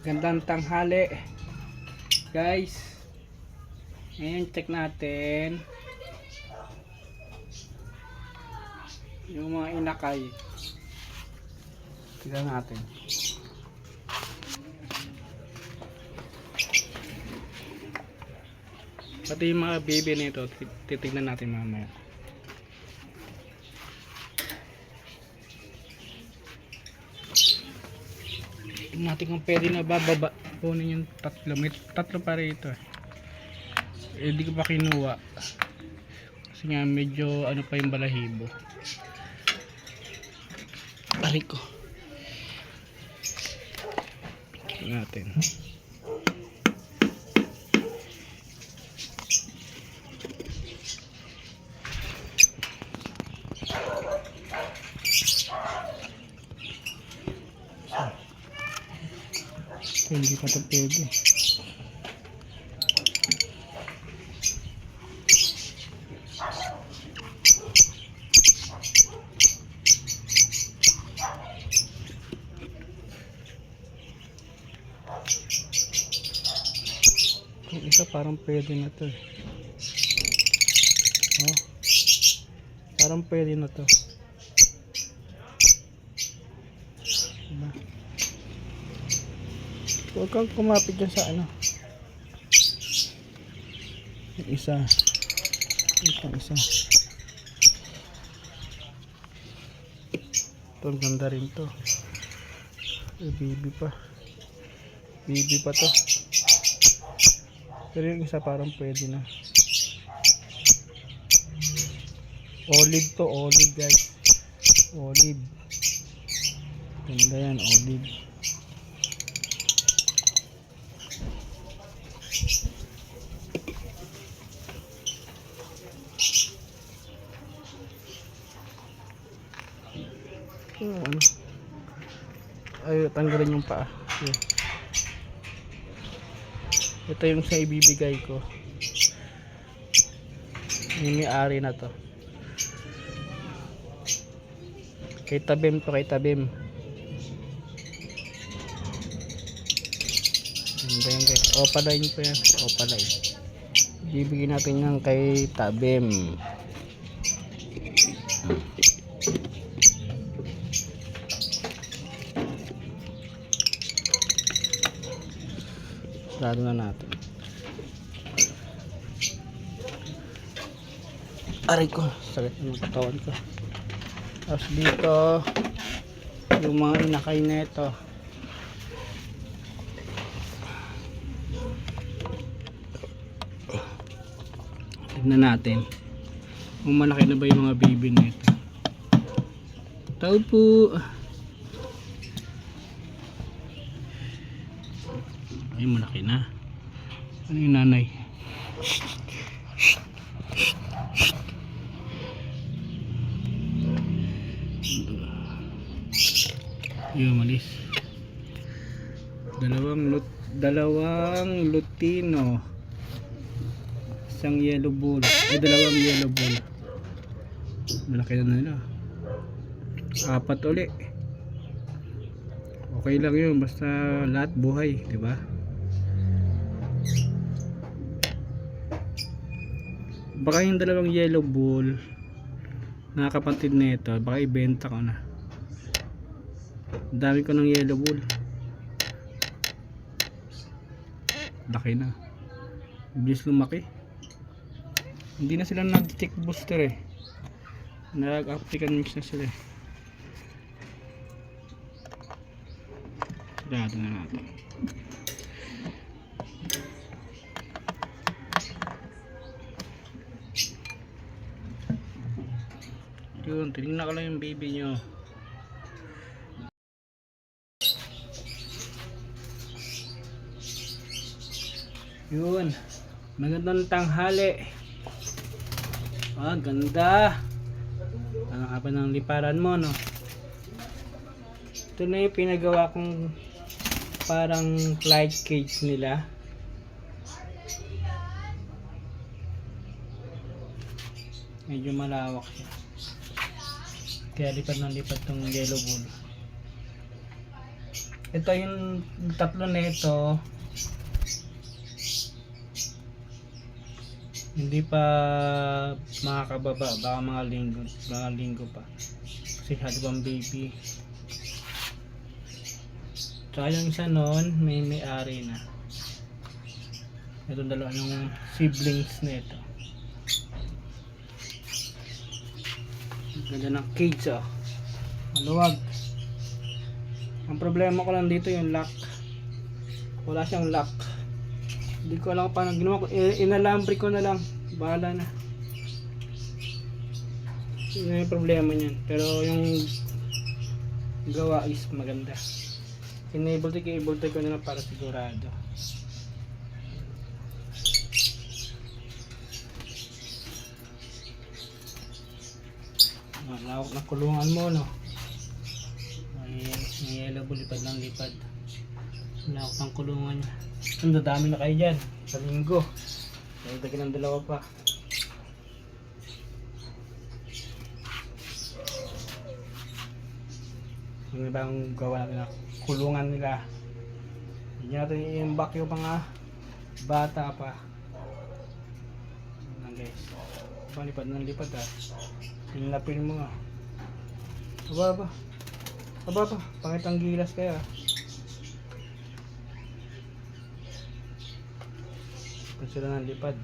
Gandang tanghali guys. Ngayon check natin yung mga inakay. Tignan natin. Pati yung mga baby nito titignan natin mamaya. Tignan natin kung pwede na bababa kunin yung tatlo. May tatlo pa rito di ko pa kinuha kasi nga medyo ano pa yung balahibo. Aray ko. Tignan natin. Hindi pa ito pwede. Yung isa parang pwede na to. Oh, parang pwede na to. Diba? Huwag kang kumapit dyan sa ano. Yung isa. Yung isa. Ito, ang ganda rin to. Baby pa. Baby pa to. Pero yung isa parang pwede na. Olive to, olive guys. Olive. Ganda yan, olive. Ano? Ay, tanggalin yung paa. Okay. Ito yung sa ibibigay ko. Yung may-ari na to. Kay Tabim to, kay Tabim. Ganda yan guys. Opaline po yan. Opaline. Ibibigay natin yan kay Tabim. Sarado na natin. Aray ko, sakit ng katawan ko. Tapos dito yung mga inakay na ito. Tignan natin kung malaki na ba yung mga baby na ito. Tao po. Ay, malaki na. Ano yung nanay? Yung malis. Dalawang lutino. Isang yellow bull. Ay, dalawang yellow bull. Malaki na nila. 4 uli. Okay lang yun. Basta lahat buhay. Diba? Baka yung dalawang yellow bull nakakapatid na ito, baka ibenta ko na. Dami ko ng yellow bull. Laki na. Bilis lumaki. Hindi na sila nag-tick booster eh. Nag-African mix na sila eh. Dado na natin. Yun, tingnan ko lang yung baby nyo. Yun, magandang tanghali. Ah, ganda. Ang haba ng liparan mo, no? Ito na yung pinagawa kong parang flight cage nila. Medyo malawak siya. Kaya lipat ng lipat tong yellow bull. Ito yung tatlo na ito, hindi pa makakababa, baka mga linggo pa kasi hadibang baby. Tsaka yung isa nun may-ari na. Itong dalawa yung siblings na ito. Ganda ng cage oh. Maluwag. Ang problema ko lang dito yung lock. Wala siyang lock. Hindi ko alam paano ginawa ko. Inalambre ko na lang. Bahala na. Yun yung problema niyan. Pero yung gawa is maganda. Enable ko na lang para sigurado. Lawak na kulungan mo, no? May yellow po, lipad ng lipad. Lawak ng kulungan niya. Ang dadami na kayo dyan sa linggo. Dagdagan ng dalawa pa. Yung ibang gawa na kulungan nila. Hindi natin i-imbak yung mga bata pa. Ayan guys. Lipad ng lipad ha. Pinapin mo nga. Aba. Pangit ang gilas kaya. Kung sila ng lipad.